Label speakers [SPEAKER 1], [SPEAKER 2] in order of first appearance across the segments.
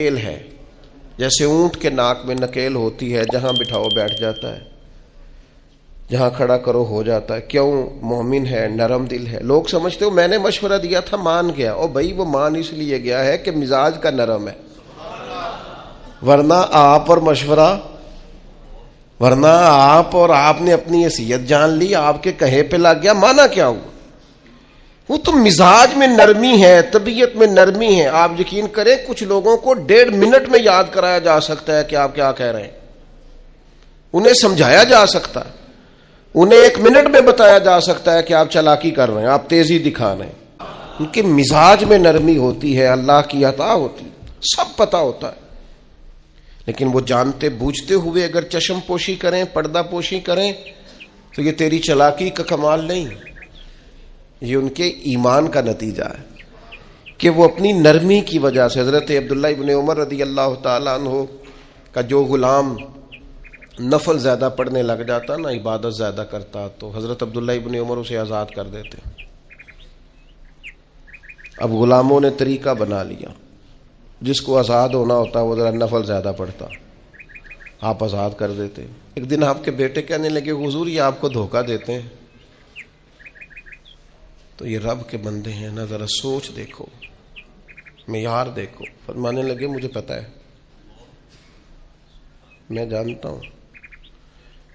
[SPEAKER 1] نکیل ہے، جیسے اونٹ کے ناک میں نکیل ہوتی ہے، جہاں بٹھاؤ بیٹھ جاتا ہے، جہاں کھڑا کرو ہو جاتا ہے۔ کیوں؟ مومن ہے، نرم دل ہے۔ لوگ سمجھتے ہو میں نے مشورہ دیا تھا مان گیا، او بھائی وہ مان اس لیے گیا ہے کہ مزاج کا نرم ہے، ورنہ آپ اور نے اپنی حیثیت جان لی، آپ کے کہے پہ لگ گیا، مانا کیا ہوا؟ وہ تو مزاج میں نرمی ہے، طبیعت میں نرمی ہے۔ آپ یقین کریں کچھ لوگوں کو 1.5 منٹ میں یاد کرایا جا سکتا ہے کہ آپ کیا کہہ رہے ہیں، انہیں سمجھایا جا سکتا ہے، انہیں 1 منٹ میں بتایا جا سکتا ہے کہ آپ چالاکی کر رہے ہیں، آپ تیزی دکھا رہے ہیں۔ ان کے مزاج میں نرمی ہوتی ہے، اللہ کی عطا ہوتی ہے، سب پتہ ہوتا ہے، لیکن وہ جانتے بوجھتے ہوئے اگر چشم پوشی کریں، پردہ پوشی کریں تو یہ تیری چالاکی کا کمال نہیں، یہ ان کے ایمان کا نتیجہ ہے کہ وہ اپنی نرمی کی وجہ سے۔ حضرت عبداللہ ابن عمر رضی اللہ تعالیٰ عنہ کا جو غلام نفل زیادہ پڑھنے لگ جاتا نا، عبادت زیادہ کرتا، تو حضرت عبداللہ ابن عمر اسے آزاد کر دیتے۔ اب غلاموں نے طریقہ بنا لیا، جس کو آزاد ہونا ہوتا وہ ذرا نفل زیادہ پڑھتا، آپ آزاد کر دیتے۔ ایک دن آپ کے بیٹے کہنے لگے حضور یہ آپ کو دھوکہ دیتے ہیں، تو یہ رب کے بندے ہیں نا، ذرا سوچ دیکھو، معیار دیکھو۔ فرمانے لگے مجھے پتہ ہے، میں جانتا ہوں،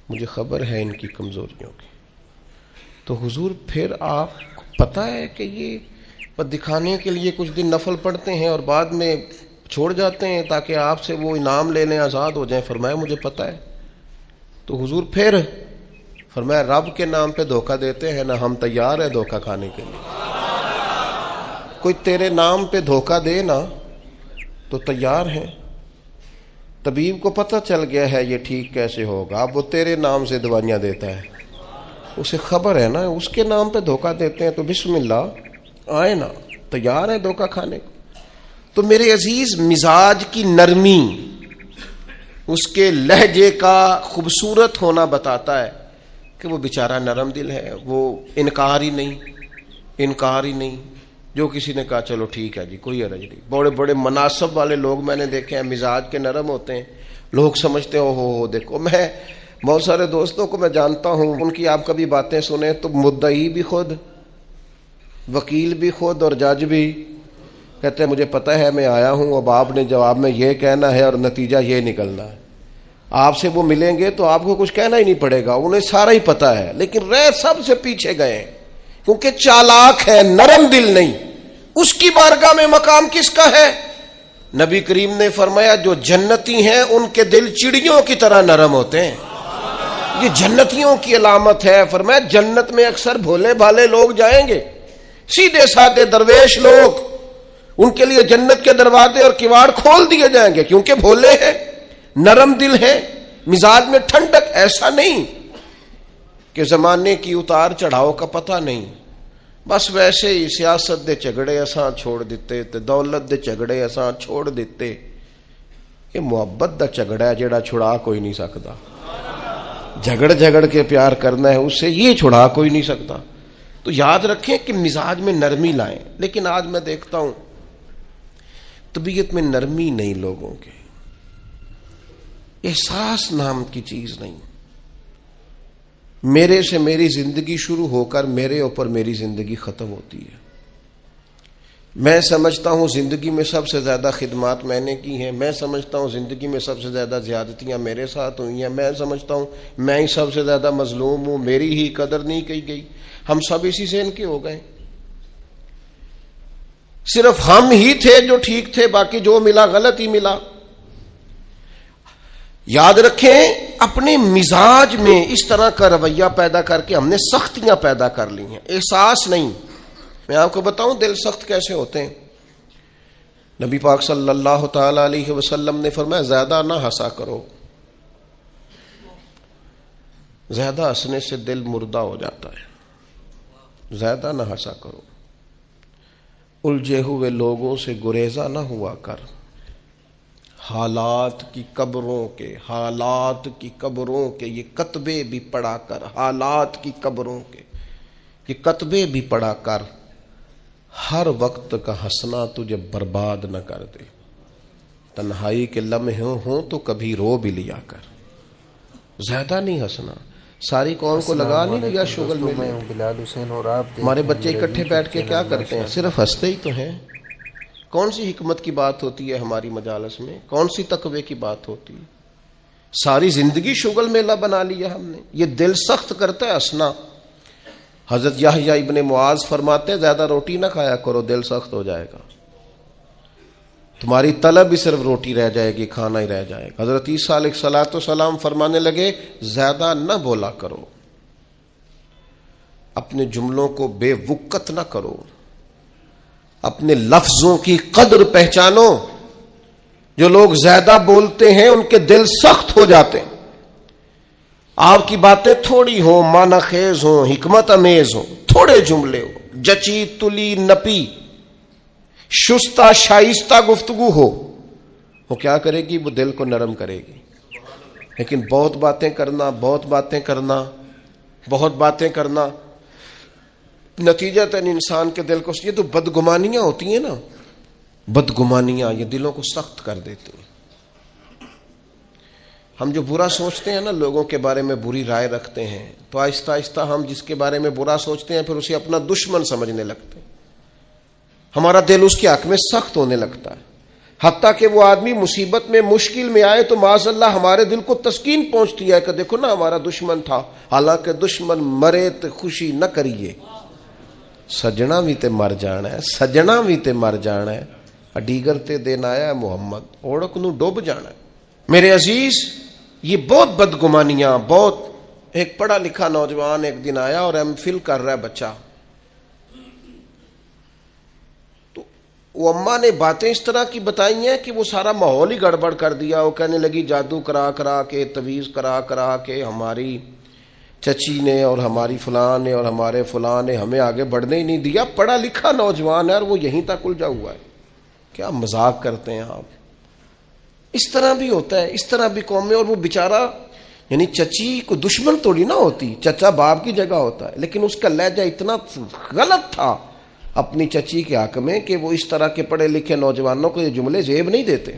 [SPEAKER 1] مجھے خبر ہے ان کی کمزوریوں کی۔ تو حضور پھر آپ کو پتہ ہے کہ یہ دکھانے کے لیے کچھ دن نفل پڑھتے ہیں اور بعد میں چھوڑ جاتے ہیں تاکہ آپ سے وہ انعام لے لیں، آزاد ہو جائیں؟ فرمایا مجھے پتہ ہے۔ تو حضور پھر فرمایا رب کے نام پہ دھوکہ دیتے ہیں نا، ہم تیار ہیں دھوکہ کھانے کے لیے۔ کوئی تیرے نام پہ دھوکہ دے نا تو تیار ہیں۔ طبیب کو پتہ چل گیا ہے یہ ٹھیک کیسے ہوگا، اب وہ تیرے نام سے دوائیاں دیتا ہے، اسے خبر ہے نا اس کے نام پہ دھوکہ دیتے ہیں، تو بسم اللہ آئے نا، تیار ہے دھوکہ کھانے کو۔ تو میرے عزیز مزاج کی نرمی، اس کے لہجے کا خوبصورت ہونا بتاتا ہے کہ وہ بیچارہ نرم دل ہے، وہ انکار ہی نہیں۔ جو کسی نے کہا چلو ٹھیک ہے جی کوئی حرج نہیں۔ بڑے بڑے مناصب والے لوگ میں نے دیکھے ہیں مزاج کے نرم ہوتے ہیں، لوگ سمجھتے ہیں ہو دیکھو۔ میں بہت سارے دوستوں کو میں جانتا ہوں، ان کی آپ کبھی باتیں سنیں تو مدعی بھی خود، وکیل بھی خود اور جج بھی، کہتے ہیں مجھے پتہ ہے میں آیا ہوں، اب آپ نے جواب میں یہ کہنا ہے اور نتیجہ یہ نکلنا ہے۔ آپ سے وہ ملیں گے تو آپ کو کچھ کہنا ہی نہیں پڑے گا، انہیں سارا ہی پتہ ہے، لیکن رہ سب سے پیچھے گئے ہیں کیونکہ چالاک ہے، نرم دل نہیں۔ اس کی بارگاہ میں مقام کس کا ہے؟ نبی کریم نے فرمایا جو جنتی ہیں ان کے دل چڑیوں کی طرح نرم ہوتے ہیں، یہ جنتیوں کی علامت ہے۔ فرمایا جنت میں اکثر بھولے بھالے لوگ جائیں گے، سیدھے سادے درویش لوگ، ان کے لیے جنت کے دروازے اور کواڑ کھول دیے جائیں گے کیونکہ بھولے ہیں، نرم دل ہے، مزاج میں ٹھنڈک۔ ایسا نہیں کہ زمانے کی اتار چڑھاؤ کا پتہ نہیں، بس ویسے ہی سیاست دے جھگڑے اساں چھوڑ دیتے تے دولت دے جھگڑے اساں چھوڑ دیتے۔ یہ محبت دا جھگڑا ہے جڑا چھڑا کوئی نہیں سکتا، جھگڑ کے پیار کرنا ہے اس سے، یہ چھڑا کوئی نہیں سکتا۔ تو یاد رکھیں کہ مزاج میں نرمی لائیں۔ لیکن آج میں دیکھتا ہوں طبیعت میں نرمی نہیں لوگوں کے، احساس نام کی چیز نہیں۔ میرے سے میری زندگی شروع ہو کر میرے اوپر میری زندگی ختم ہوتی ہے۔ میں سمجھتا ہوں زندگی میں سب سے زیادہ خدمات میں نے کی ہیں، میں سمجھتا ہوں زندگی میں سب سے زیادہ زیادتیاں میرے ساتھ ہوئی ہیں، میں سمجھتا ہوں میں ہی سب سے زیادہ مظلوم ہوں، میری ہی قدر نہیں کی گئی۔ ہم سب اسی سے ان کے ہو گئے، صرف ہم ہی تھے جو ٹھیک تھے، باقی جو ملا غلط ہی ملا۔ یاد رکھیں اپنے مزاج میں اس طرح کا رویہ پیدا کر کے ہم نے سختیاں پیدا کر لی ہیں، احساس نہیں۔ میں آپ کو بتاؤں دل سخت کیسے ہوتے ہیں۔ نبی پاک صلی اللہ تعالی علیہ وسلم نے فرمایا زیادہ نہ ہنسا کرو، زیادہ ہنسنے سے دل مردہ ہو جاتا ہے، زیادہ نہ ہنسا کرو، الجھے ہوئے لوگوں سے گریزہ نہ ہوا کر، حالات کی قبروں کے یہ کتبے بھی پڑھا کر، حالات کی قبروں کے یہ کتبے بھی پڑھا کر، ہر وقت کا ہنسنا تجھے برباد نہ کر دے۔ تنہائی کے لمحے ہوں تو کبھی رو بھی لیا کر. زیادہ نہیں ہنسنا. ساری قوم کو لگا نہیں لیا شغل میں.
[SPEAKER 2] میں ہوں بلال حسین اور آپ دیکھ
[SPEAKER 1] ہمارے
[SPEAKER 2] رہے ہیں
[SPEAKER 1] بچے
[SPEAKER 2] میرا
[SPEAKER 1] اکٹھے
[SPEAKER 2] YouTube
[SPEAKER 1] بیٹھ کے کیا
[SPEAKER 2] چینل
[SPEAKER 1] کرتے ہیں؟
[SPEAKER 2] ماشاء
[SPEAKER 1] صرف ہنستے ہی تو ہیں. کون سی حکمت کی بات ہوتی ہے ہماری مجالس میں؟ کون سی تقوی کی بات ہوتی ہے؟ ساری زندگی شغل میلہ بنا لیا ہم نے. یہ دل سخت کرتا ہے ہنسنا. حضرت یحییٰ ابن معاذ فرماتے ہیں زیادہ روٹی نہ کھایا کرو، دل سخت ہو جائے گا. تمہاری طلب ہی صرف روٹی رہ جائے گی، کھانا ہی رہ جائے گا. حضرت عیسیٰ علیہ السلام فرمانے لگے زیادہ نہ بولا کرو، اپنے جملوں کو بے وقت نہ کرو، اپنے لفظوں کی قدر پہچانو. جو لوگ زیادہ بولتے ہیں ان کے دل سخت ہو جاتے ہیں. آپ کی باتیں تھوڑی ہوں، معنی خیز ہوں، حکمت امیز ہوں، تھوڑے جملے ہو، جچی تلی نپی شستہ شائستہ گفتگو ہو، وہ کیا کرے گی؟ وہ دل کو نرم کرے گی. لیکن بہت باتیں کرنا، بہت باتیں کرنا، بہت باتیں کرنا، نتیجتاً انسان کے دل کو، یہ تو بدگمانیاں ہوتی ہیں نا، بدگمانیاں یہ دلوں کو سخت کر دیتی ہیں. ہم جو برا سوچتے ہیں نا، لوگوں کے بارے میں بری رائے رکھتے ہیں، تو آہستہ آہستہ ہم جس کے بارے میں برا سوچتے ہیں پھر اسے اپنا دشمن سمجھنے لگتے ہیں. ہمارا دل اس کے حق میں سخت ہونے لگتا ہے. حتیٰ کہ وہ آدمی مصیبت میں، مشکل میں آئے تو معاذ اللہ ہمارے دل کو تسکین پہنچتی ہے کہ دیکھو نا ہمارا دشمن تھا، حالانکہ دشمن مرے تو خوشی نہ کریے، سجنا بھی تے مر جانا ہے، سجنا بھی تے مر جانا ہے، اڈیگر تے دین آیا ہے محمد، اوڑک نو ڈوب جانا ہے. میرے عزیز، یہ بہت بدگمانیاں، بہت. ایک پڑھا لکھا نوجوان ایک دن آیا اور ایم فل کر رہا ہے بچہ، تو وہ اماں نے باتیں اس طرح کی بتائی ہیں کہ وہ سارا ماحول ہی گڑبڑ کر دیا. وہ کہنے لگی جادو کرا کرا کے، تویز کرا کرا کے ہماری چچی نے اور ہماری فلاں نے اور ہمارے فلاں نے ہمیں آگے بڑھنے ہی نہیں دیا. پڑھا لکھا نوجوان ہے اور وہ یہیں تک الجھا ہوا ہے. کیا مذاق کرتے ہیں آپ؟ اس طرح بھی ہوتا ہے، اس طرح بھی قوم میں. اور وہ بیچارہ، یعنی چچی کو دشمن توڑی نہ ہوتی، چچا باپ کی جگہ ہوتا ہے، لیکن اس کا لہجہ اتنا غلط تھا اپنی چچی کے حق میں کہ وہ اس طرح کے پڑھے لکھے نوجوانوں کو یہ جملے زیب نہیں دیتے.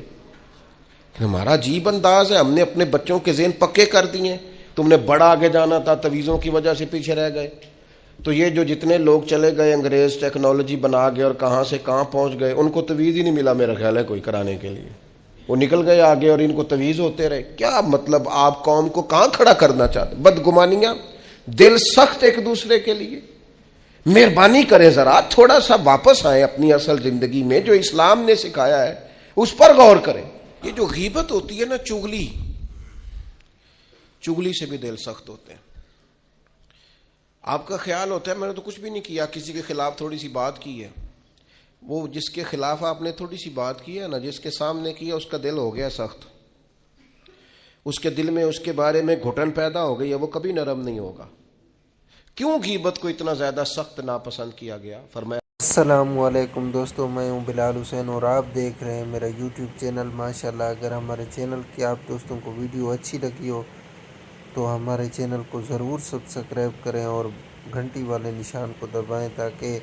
[SPEAKER 1] ہمارا عجیب انداز ہے، ہم نے اپنے بچوں کے ذہن پکے کر دیے. تم نے بڑا آگے جانا تھا، تویزوں کی وجہ سے پیچھے رہ گئے. تو یہ جو جتنے لوگ چلے گئے انگریز ٹیکنالوجی بنا گئے اور کہاں سے کہاں پہنچ گئے، ان کو تویز ہی نہیں ملا میرا خیال ہے کوئی کرانے کے لیے. وہ نکل گئے آگے اور ان کو تویز ہوتے رہے. کیا مطلب؟ آپ قوم کو کہاں کھڑا کرنا چاہتے؟ بدگمانیاں، دل سخت ایک دوسرے کے لیے. مہربانی کریں ذرا تھوڑا سا واپس آئیں اپنی اصل زندگی میں، جو اسلام نے سکھایا ہے اس پر غور کریں. یہ جو غیبت ہوتی ہے نا، چغلی، چغلی سے بھی دل سخت ہوتے ہیں. آپ کا خیال ہوتا ہے میں نے تو کچھ بھی نہیں کیا، کسی کے خلاف تھوڑی سی بات کی ہے. وہ جس کے خلاف آپ نے تھوڑی سی بات کی ہے نا، جس کے سامنے کی ہے، اس کا دل ہو گیا سخت، اس کے دل میں اس کے بارے میں گھٹن پیدا ہو گئی ہے، وہ کبھی نرم نہیں ہوگا. کیوں غیبت کو اتنا زیادہ سخت ناپسند کیا گیا؟ فرمایا
[SPEAKER 2] السلام علیکم دوستو، میں ہوں بلال حسین اور آپ دیکھ رہے ہیں میرا YouTube چینل ماشاءاللہ. اگر ہمارے چینل کی آپ دوستوں کو ویڈیو اچھی لگی ہو تو ہمارے چینل کو ضرور سبسکرائب کریں اور گھنٹی والے نشان کو دبائیں تاکہ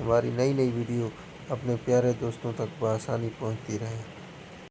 [SPEAKER 2] ہماری نئی نئی ویڈیو اپنے پیارے دوستوں تک بآسانی پہنچتی رہیں.